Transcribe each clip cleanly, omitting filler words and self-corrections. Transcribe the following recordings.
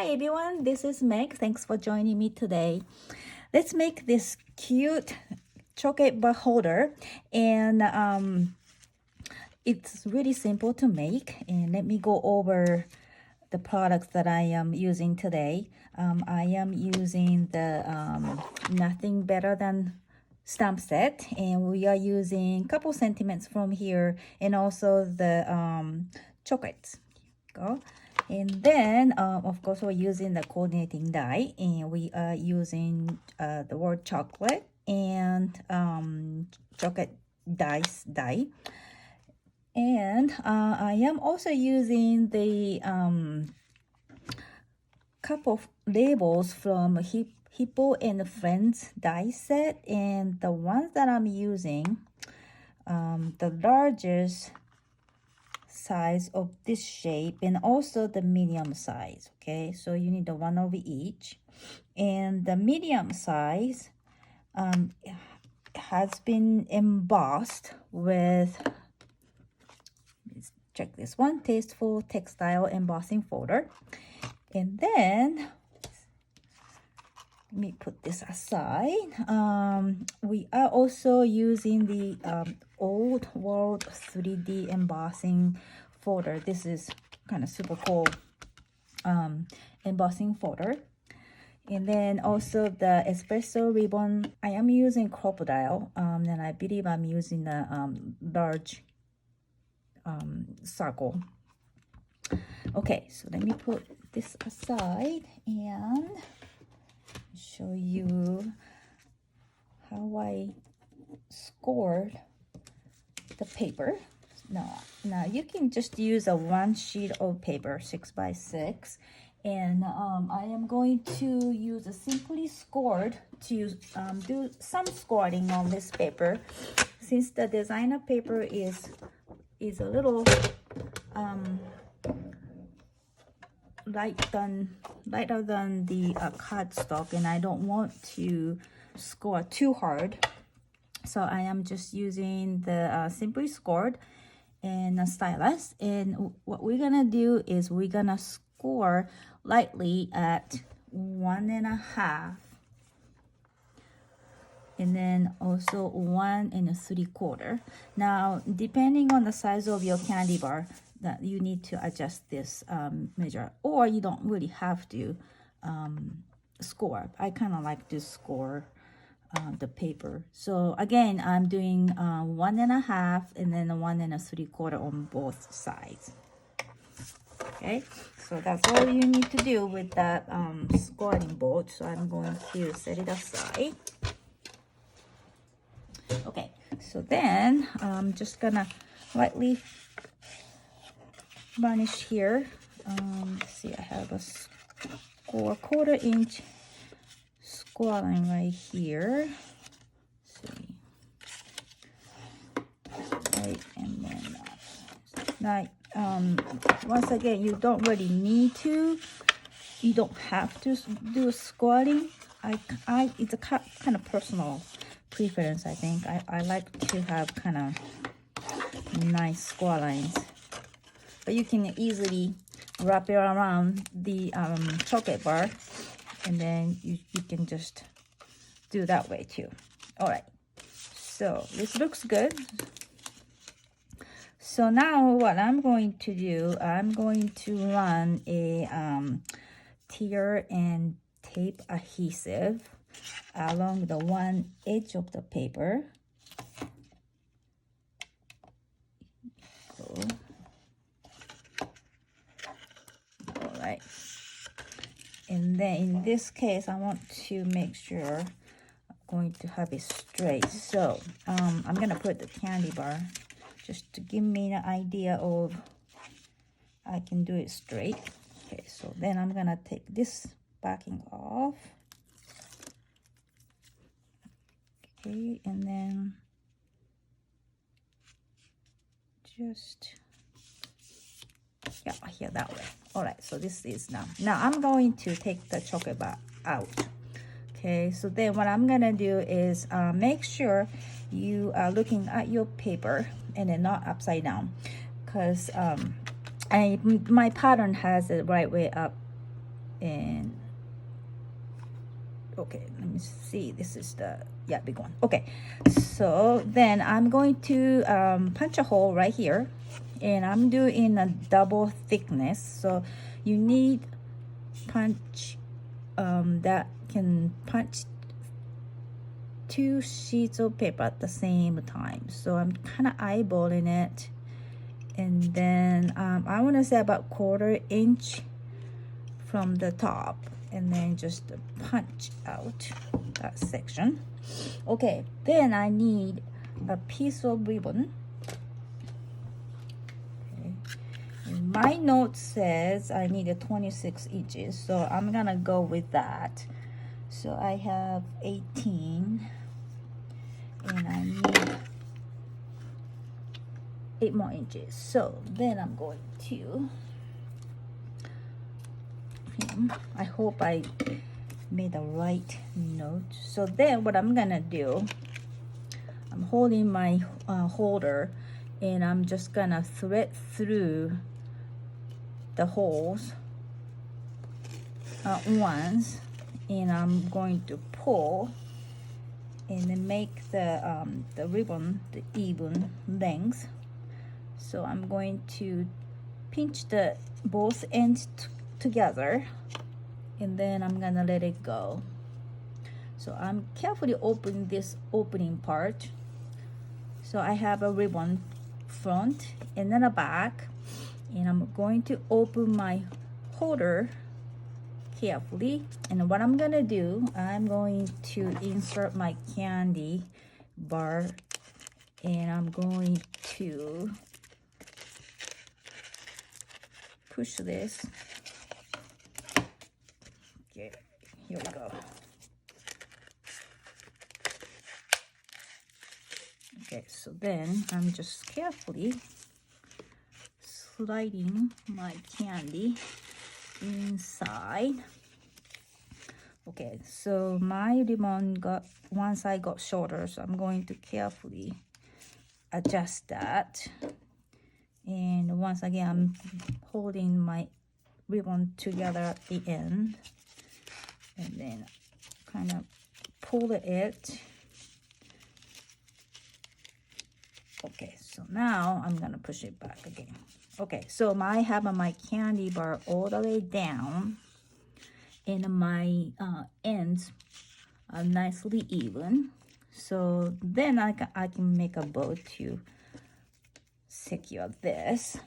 Hi everyone, this is Meg. Thanks for joining me today. Let's make this cute chocolate bar holder, and it's really simple to make. And let me go over the products that I am using today. I am using the Nothing Better Than stamp set, and we are using a couple sentiments from here, and also the chocolates. Go. And then of course we're using the coordinating die, and we are using the word chocolate and chocolate dice die. And I am also using the couple of labels from Hippo and Friends die set, and the ones that I'm using, the largest size of this shape and also the medium size. Okay, so you need the one of each, and the medium size has been embossed with, let's check this one, Tasteful Textile Embossing Folder. And then let me put this aside. We are also using the Old World 3D embossing folder. This is kind of super cool embossing folder. And then also the espresso ribbon. I am using crocodile, and I believe I'm using a large circle. Okay, so let me put this aside and show you how I scored the paper. Now you can just use a one sheet of paper, 6x6, and I am going to use a Simply Scored to do some scoring on this paper, since the designer paper is a little lighter than the cardstock, and I don't want to score too hard. So I am just using the Simply Scored and a stylus. And what we're gonna do is we're gonna score lightly at 1.5, and then also 1 3/4. Now, depending on the size of your candy bar, that you need to adjust this measure, or you don't really have to score. I kind of like to score the paper. So again, I'm doing 1.5 and then 1 3/4 on both sides. Okay, so that's all you need to do with that scoring board. So I'm going to set it aside. Okay, so then I'm just gonna lightly varnish here. Let's see, I have a score 1/4 inch score line right here. Let's see, right, and then once again, you don't really need to. You don't have to do scoring. It's a kind of personal preference. I think I like to have kind of nice score lines. But you can easily wrap it around the chocolate bar, and then you can just do that way too. All right, so this looks good. So now what I'm going to do, I'm going to run a tear and tape adhesive along the one edge of the paper. Right, and then in this case I want to make sure I'm going to have it straight. So I'm gonna put the candy bar just to give me an idea of I can do it straight. Okay, so then I'm gonna take this backing off. Okay, and then just here that way. All right, so this is now I'm going to take the chocolate bar out. Okay, so then what I'm gonna do is make sure you are looking at your paper and then not upside down, because my pattern has it right way up And okay, let me see, this is the, yeah, big one. Okay, so then I'm going to punch a hole right here, and I'm doing a double thickness, so you need punch that can punch 2 sheets of paper at the same time. So I'm kind of eyeballing it, and then I want to say about 1/4 inch from the top, and then just punch out that section. Okay, then I need a piece of ribbon. Okay. And my note says I need a 26 inches, so I'm gonna go with that. So I have 18, and I need 8 more inches. So then I'm going to, I hope I made the right note. So then what I'm gonna do, I'm holding my holder, and I'm just gonna thread through the holes once, and I'm going to pull and then make the ribbon the even length. So I'm going to pinch the both ends together, and then I'm gonna let it go. So I'm carefully opening this opening part. So I have a ribbon front and then a back, and I'm going to open my holder carefully. And what I'm gonna do, I'm going to insert my candy bar, and I'm going to push this. Okay, here we go. Okay, so then I'm just carefully sliding my candy inside. Okay, so my ribbon got one side got shorter, so I'm going to carefully adjust that. And once again, I'm holding my ribbon together at the end, and then kind of pull it. Okay, so now I'm gonna push it back again. Okay, so I have my candy bar all the way down, and my ends are nicely even. So then I can make a bow to secure this.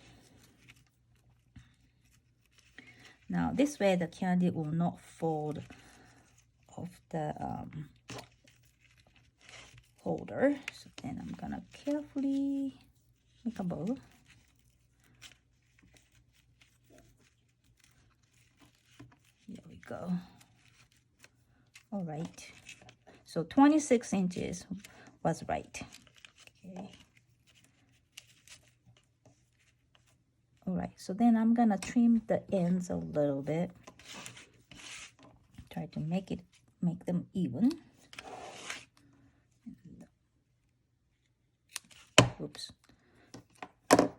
Now this way the candy will not fall off the holder. So then I'm gonna carefully make a bow. Here we go. All right, so 26 inches was right. Okay. All right, so then I'm gonna trim the ends a little bit. Try to make them even. Oops.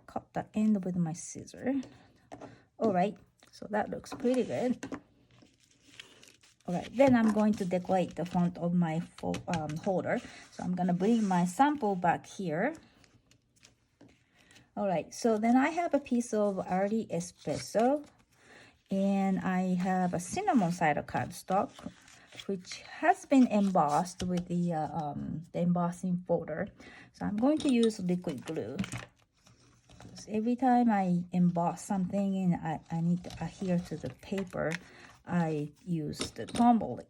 Cut the end with my scissor. All right, so that looks pretty good. All right, then I'm going to decorate the front of my holder. So I'm gonna bring my sample back here. All right, so then I have a piece of early espresso, and I have a cinnamon cider cardstock, which has been embossed with the embossing folder. So I'm going to use liquid glue. Every time I emboss something and I need to adhere to the paper, I use the tumble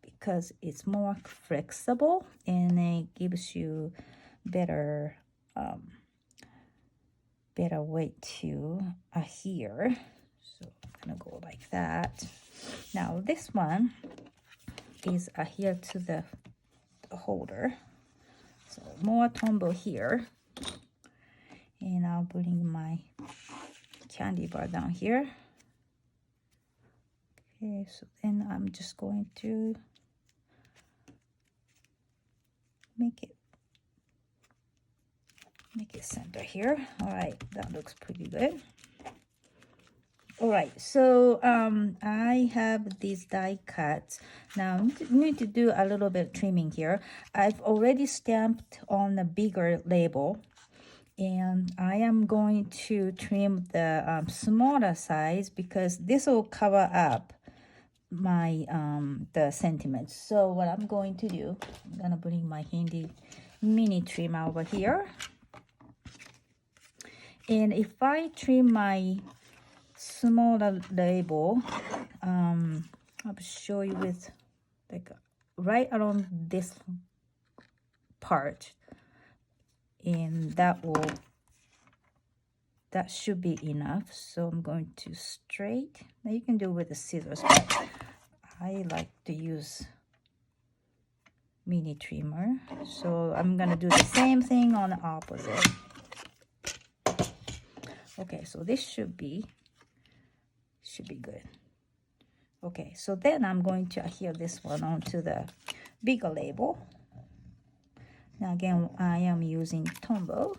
because it's more flexible and it gives you better way to adhere. So I'm gonna go like that. Now this one is adhere to the holder, so more tumble here, and I'll bring my candy bar down here. Okay, so then I'm just going to make it center here. All right, that looks pretty good. All right, so I have these die cuts. Now I need to do a little bit of trimming here. I've already stamped on a bigger label, and I am going to trim the smaller size because this will cover up my the sentiments. So what I'm going to do, I'm gonna bring my handy mini trim over here, and if I trim my smaller label, I'll show you with like right around this part, and that should be enough. So I'm going to straight. Now you can do it with the scissors, but I like to use mini trimmer. So I'm gonna do the same thing on the opposite. Okay, so this should be good. Okay, so then I'm going to adhere this one onto the bigger label. Now again, I am using Tombow.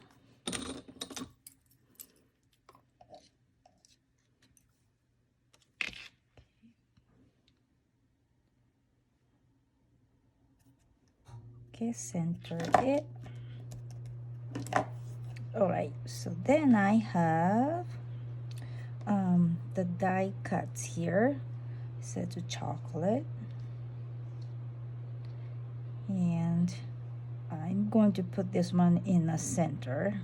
Okay, center it. All right, so then I have the die cuts here. Set to chocolate, and I'm going to put this one in the center.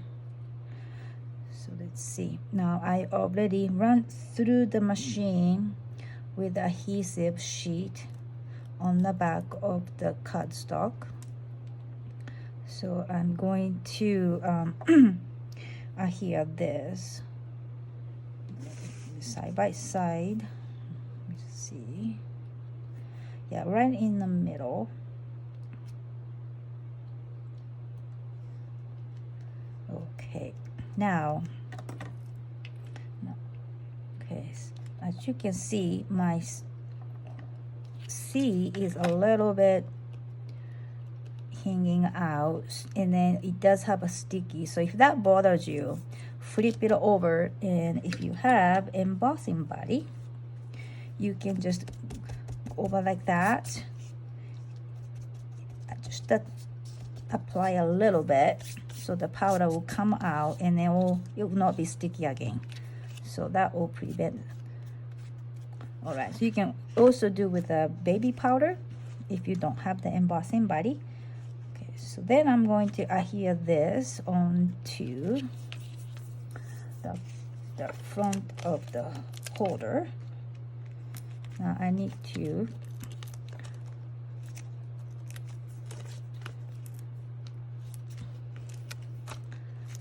So let's see. Now I already run through the machine with the adhesive sheet on the back of the cardstock. So I'm going to adhere this side by side. Let's see. Yeah, right in the middle. Okay, now, okay, as you can see, my C is a little bit hanging out, and then it does have a sticky. So if that bothers you, flip it over, and if you have embossing body, you can just go over like that. Just apply a little bit so the powder will come out, and then it will not be sticky again. So that will prevent. All right, so you can also do with a baby powder if you don't have the embossing body. Okay, so then I'm going to adhere this onto the front of the holder. Now I need to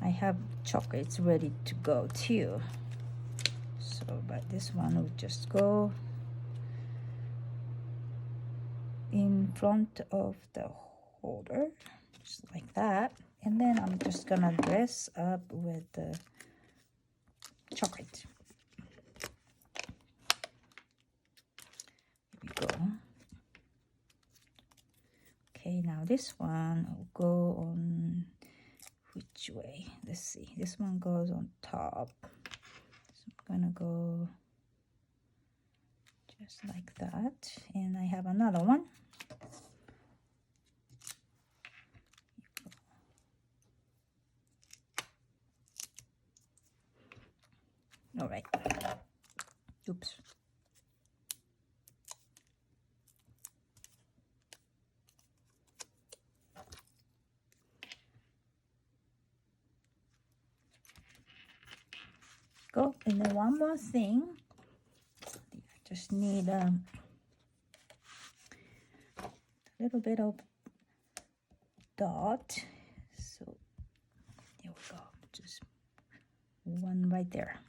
I have chocolates ready to go too. So, but this one will just go in front of the holder, just like that. And then I'm just gonna dress up with the chocolate. Here we go. Okay, now this one will go on which way? Let's see. This one goes on top. So I'm gonna go just like that. And I have another one. All right. Oops. Go. And then one more thing. I just need a little bit of dot. So there we go. Just one right there.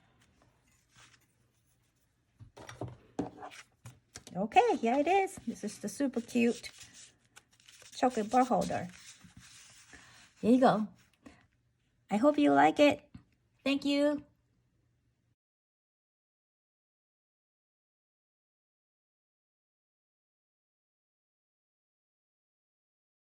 Okay, here it is. This is the super cute chocolate bar holder. Here you go. I hope you like it. Thank you.